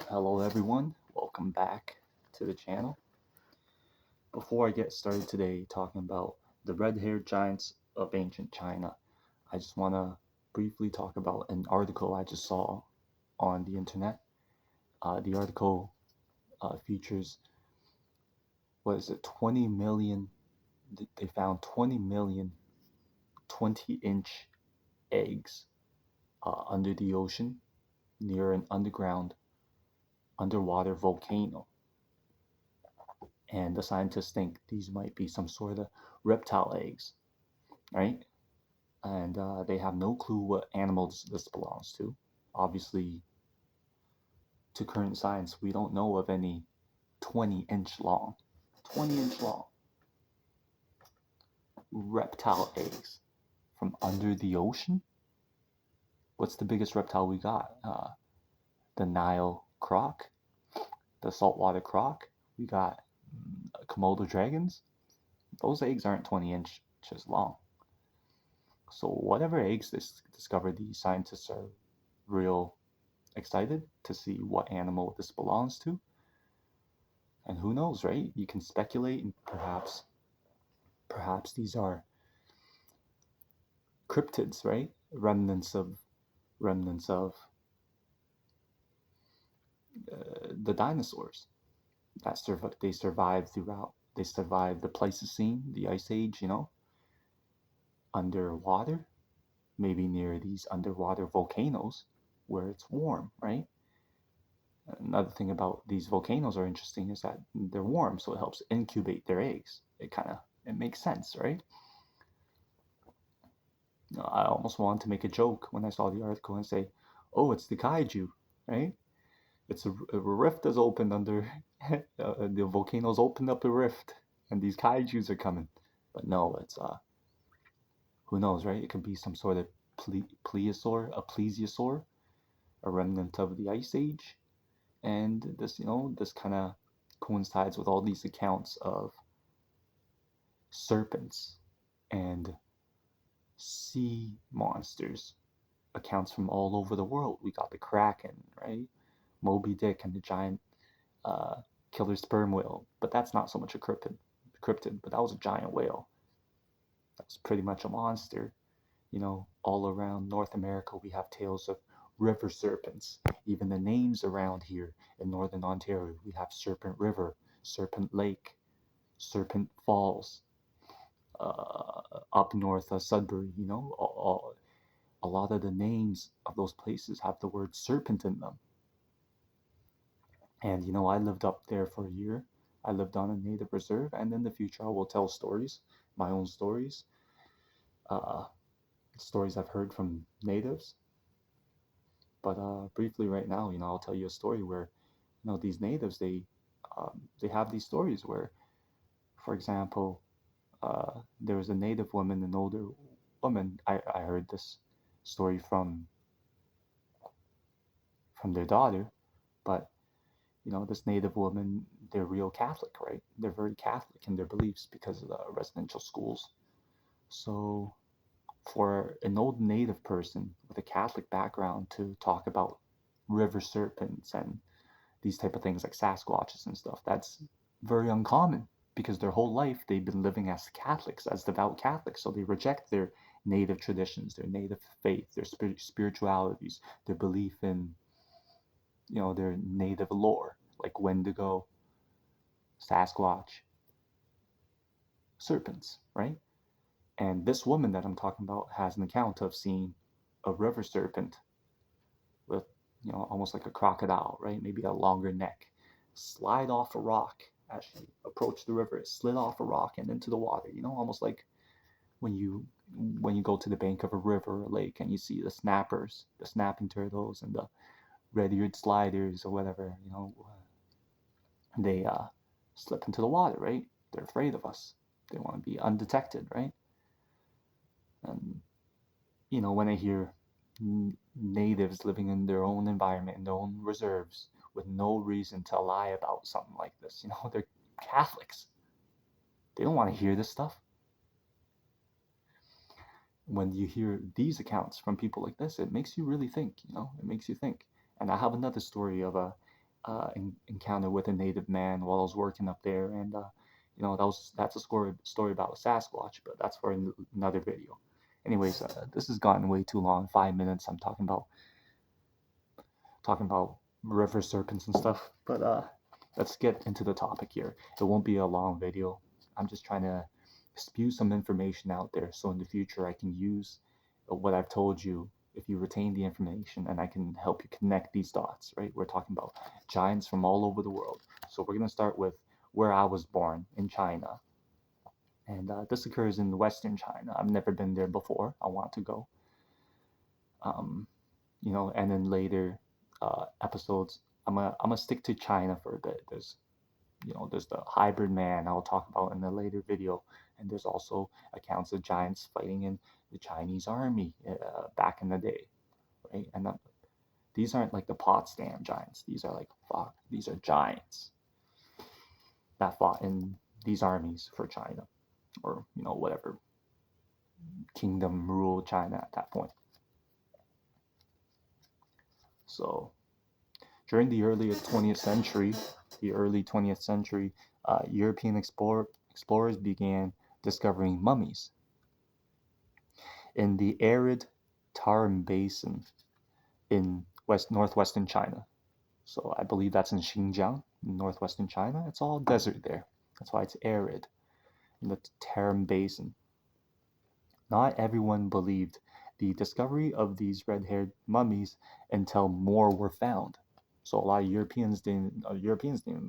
Hello everyone, welcome back to the channel. Before I get started today talking about the red-haired giants of ancient China, I just want to briefly talk about an article I just saw on the internet. The article features, what is it, 20 million, they found 20 million 20-inch eggs under the ocean near an underwater volcano. And the scientists think these might be some sort of reptile eggs, right? And they have no clue what animals this belongs to. Obviously, to current science, we don't know of any 20 inch long reptile eggs from under the ocean. What's the biggest reptile we got? The Nile croc, the saltwater croc. We got Komodo dragons. Those eggs aren't 20 inches long. So whatever eggs this discovered, these scientists are real excited to see what animal this belongs to. And who knows, right? You can speculate, and perhaps these are cryptids, right? Remnants of the dinosaurs that they survived the Pleistocene, the Ice Age, underwater, maybe near these underwater volcanoes where it's warm, right? Another thing about these volcanoes are interesting is that they're warm, so it helps incubate their eggs. It makes sense, right? I almost wanted to make a joke when I saw the article and say, "Oh, it's the kaiju, right? It's a rift has opened under the volcanoes opened up a rift, and these kaiju's are coming." But no, it's who knows, right? It could be some sort of plesiosaur, a remnant of the Ice Age, and this kind of coincides with all these accounts of serpents and sea monsters, accounts from all over the world. We got the Kraken, right? Moby Dick and the giant uh, killer sperm whale. But that's not so much a cryptid, but that was a giant whale. That's pretty much a monster. All around North America, we have tales of river serpents. Even the names around here in Northern Ontario, we have Serpent River, Serpent Lake, Serpent Falls. Up north, Sudbury, a lot of the names of those places have the word serpent in them. And I lived up there for a year. I lived on a native reserve, and in the future, I will tell stories, my own stories, uh, stories I've heard from natives. But briefly, right now, I'll tell you a story where, these natives they have these stories where, for example, there was a native woman, an older woman. I heard this story from their daughter, but this native woman, they're real Catholic, right? They're very Catholic in their beliefs because of the residential schools. So for an old native person with a Catholic background to talk about river serpents and these type of things like Sasquatches and stuff, that's very uncommon because their whole life they've been living as Catholics, as devout Catholics. So they reject their native traditions, their native faith, their spiritualities, their belief in their native lore, like Wendigo, Sasquatch, serpents, right? And this woman that I'm talking about has an account of seeing a river serpent with, almost like a crocodile, right? Maybe a longer neck, slide off a rock as she approached the river. It slid off a rock and into the water, almost like when you go to the bank of a river or lake and you see the snappers, the snapping turtles and the red-eared sliders or whatever, they slip into the water, right? They're afraid of us. They want to be undetected, right? And when I hear natives living in their own environment, in their own reserves, with no reason to lie about something like this, they're Catholics. They don't want to hear this stuff. When you hear these accounts from people like this, it makes you really think, it makes you think. And I have another story of encounter with a native man while I was working up there, and that's a story about a Sasquatch, but that's for another video. Anyways, this has gotten way too long. 5 minutes. I'm talking about river serpents and stuff. But let's get into the topic here. It won't be a long video. I'm just trying to spew some information out there so in the future I can use what I've told you if you retain the information, and I can help you connect these dots, right? We're talking about giants from all over the world. So we're going to start with where I was born in China. And this occurs in Western China. I've never been there before. I want to go. Um, and then later episodes, I'm gonna stick to China for a bit. There's the hybrid man I'll talk about in a later video, and there's also accounts of giants fighting in the Chinese army back in the day, right? And these aren't like the Potsdam giants. These are like these are giants that fought in these armies for China, or whatever kingdom ruled China at that point. So during the early 20th century, European explorers began discovering mummies in the arid Tarim Basin in northwestern China. So I believe that's in Xinjiang, northwestern China. It's all desert there. That's why it's arid in the Tarim Basin. Not everyone believed the discovery of these red-haired mummies until more were found. So a lot of Europeans didn't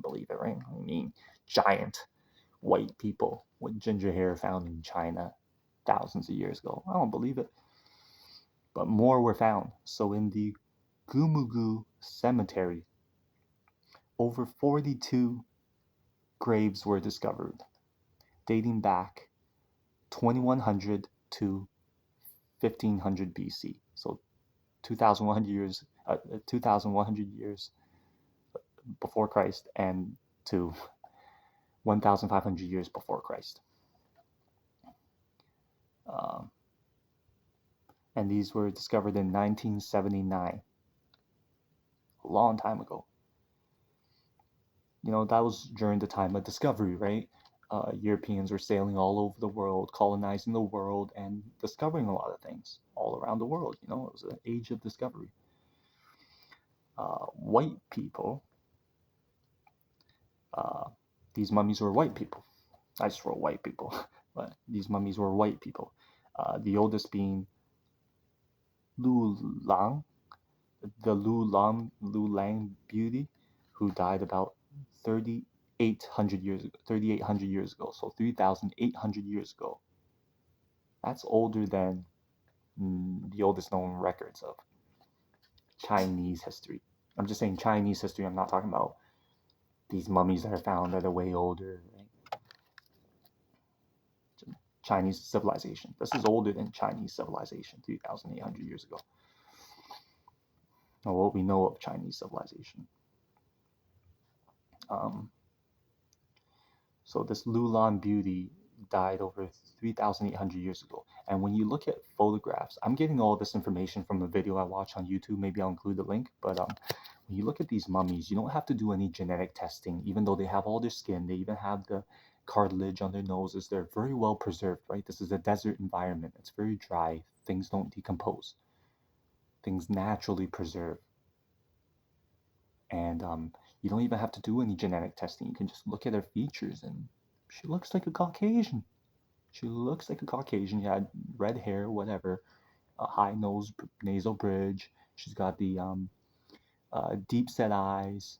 believe it, right? I mean, giant white people with ginger hair found in China thousands of years ago. I don't believe it. But more were found. So in the Gumugu Cemetery, over 42 graves were discovered, dating back 2100 to 1500 BC. So 2,100 years before Christ and to 1,500 years before Christ. And these were discovered in 1979, a long time ago. That was during the time of discovery, right? Europeans were sailing all over the world, colonizing the world, and discovering a lot of things all around the world. It was an age of discovery. White people, these mummies were white people. I just wrote white people, but these mummies were white people. The oldest being Lu Lang, the Lu Lang beauty, who died about 3,800 years ago. So 3,800 years ago. That's older than the oldest known records of Chinese history. I'm just saying Chinese history. I'm not talking about these mummies that are found that are way older. Right? Chinese civilization. This is older than Chinese civilization, 3,800 years ago. Or what we know of Chinese civilization. So this Lulan beauty died over 3,800 years ago. And when you look at photographs, I'm getting all this information from a video I watched on YouTube. Maybe I'll include the link. But when you look at these mummies, you don't have to do any genetic testing, even though they have all their skin. They even have the cartilage on their noses. They're very well preserved, right? This is a desert environment. It's very dry. Things don't decompose. Things naturally preserve. And you don't even have to do any genetic testing. You can just look at her features, and she looks like a Caucasian. She had red hair, whatever, a high nasal bridge. She's got the deep set eyes,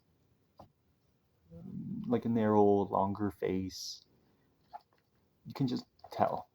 like a narrow, longer face. You can just tell.